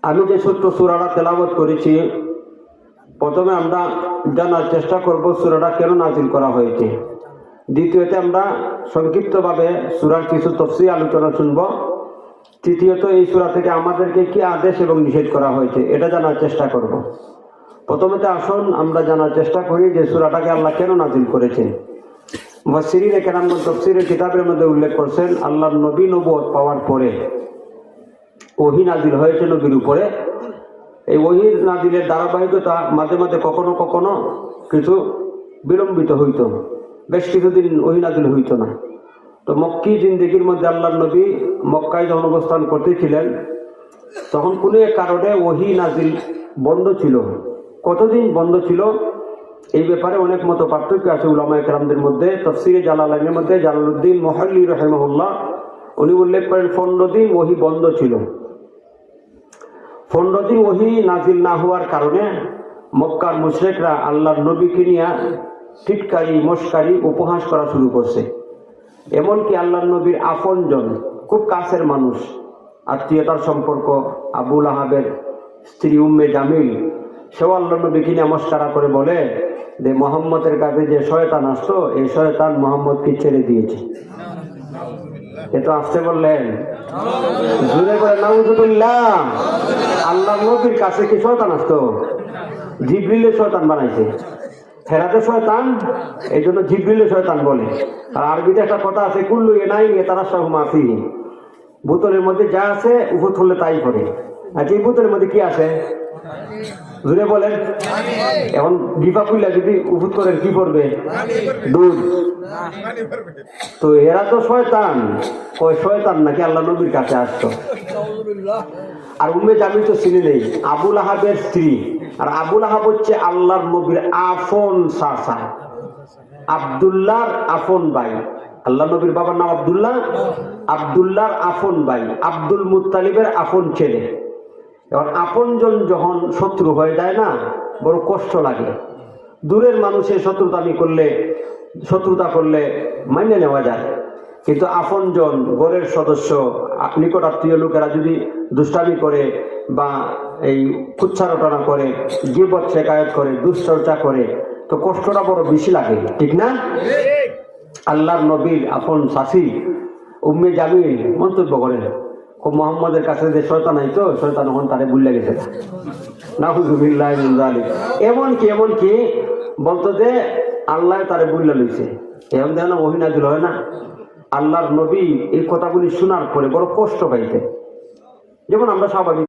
আমি যে ছোট্ট সূরাটা তেলাওয়াত করেছি, প্রথমে আমরা জানার চেষ্টা করব সূরাটা কেন নাযিল করা হয়েছে। দ্বিতীয়তে আমরা সংক্ষিপ্তভাবে সূরার কিছু তাফসীর আলোচনা শুনব। তৃতীয়ত এই সূরা থেকে আমাদেরকে কি আদেশ এবং নিষেধ করা হয়েছে এটা জানার চেষ্টা করব। প্রথমে আসুন আমরা জানার চেষ্টা করি যে সূরাটাকে আল্লাহ কেন নাযিল করেছেন। মুফাসসিরিনে কেরামগণ তাফসীরের কিতাবের মধ্যে উল্লেখ করছেন, আল্লাহর নবী নবুয়ত পাওয়ার পরে ওহী নাযিল হয়েছে নবীর উপরে। এই ওহী নাযিলের ধারাবাহিকতা মাঝে মাঝে কখনো কখনো কিছু বিলম্বিত হইত, বেশ কিছুদিন ওহী নাযিল হইত না। তো মক্কি জিন্দেগির মধ্যে আল্লাহর নবী মক্কায় যখন অবস্থান করতেছিলেন, তখন কোনো এক কারণে ওহী নাযিল বন্ধ ছিল। কতদিন বন্ধ ছিল এই ব্যাপারে অনেক মত পার্থক্য আছে উলামায়ে কেরামদের মধ্যে। তাফসীরে জালালাইনের মধ্যে জালালউদ্দিন মুহাল্লি রাহিমাহুল্লাহ উনি উল্লেখ করেন 15 দিন ওহী বন্ধ ছিল। 15 দিন ওহী নাযিল না হওয়ার কারণে মক্কার মুশরিকরা আল্লাহর নবীকে নিয়ে টিটকারি মস্কারি উপহাস করা শুরু করছে। এমনকি আল্লাহর নবীর আপনজন, খুব কাছের মানুষ, আত্মীয়তার সম্পর্ক, আবু লাহাবের স্ত্রী উম্মে জামিল, সেও আল্লাহর নবীকে নিয়ে মস্কারা করে বলে যে মুহাম্মদের কাছে যে শয়তান আসতো, এই শয়তান মুহাম্মদকে ছেড়ে দিয়েছে। এতো আসতে বললেন, জুড়ে করে নাউযুবিল্লাহ। আল্লাহর নবীর কাছে কি শয়তান আসতো? জিবরিলের শয়তান বানাইছে। হেরাতে শয়তান, এই জন্য জিবরিলের শয়তান বলে। আর আরবিতে একটা কথা আছে, কুল্লু ইনাইন ইয়াতারাশাহু মা ফিহি। বোতলের মধ্যে যা আছে উফুত হলে তাই করে। আর এই বোতলের মধ্যে কি আছে? জুড়ে বলেন। এখন ডিপা খুললে যদি উফুত করেন কি করবে? দুধ। তো এরা তো শয়তান, ওই শয়তান নাকি আল্লাহ নবীর কাছে আসতো। আর উম্মে জামিল তো চিনি নেই, আবু লাহাবের স্ত্রী। আর আবু লাহাব হচ্ছে আল্লাহর নবীর আপন চাচা, আব্দুল্লাহর আপন ভাই। আল্লাহ নবীর বাবার নাম আব্দুল্লাহ, আব্দুল্লাহর আপন ভাই, আব্দুল মুত্তালিবের আপন ছেলে। এবার আপনজন যখন শত্রু হয়ে যায় না, বড় কষ্ট লাগে। দূরের মানুষের শত্রুতা করলে মাইনে নেওয়া যায়, কিন্তু আপনজন, ঘরের সদস্য, নিকট আত্মীয় লোকেরা যদি দুষ্টামি করে বা এই কুচ্ছারটনা করে, গীবত শেকায়ত করে, দুশ্চর্চা করে, তো কষ্টটা বড় বেশি লাগে, ঠিক না? আল্লাহর নবীর আপন চাচি উম্মে জামিল মন্তব্য করেন, মুহাম্মদের কাছে যে শয়তান আইতো, শয়তান ওখান তারে ভুলে গেছে। নাউযুবিল্লাহি মিন যালিক। এমনকি বলতো যে আল্লাহ তারে ভুলে লইছে। এমন যেন ওহী নাযিল হয় না, আল্লাহর নবী এই কথাগুলি শোনার পরে বড় কষ্ট পাইতে, যেমন আমরা স্বাভাবিক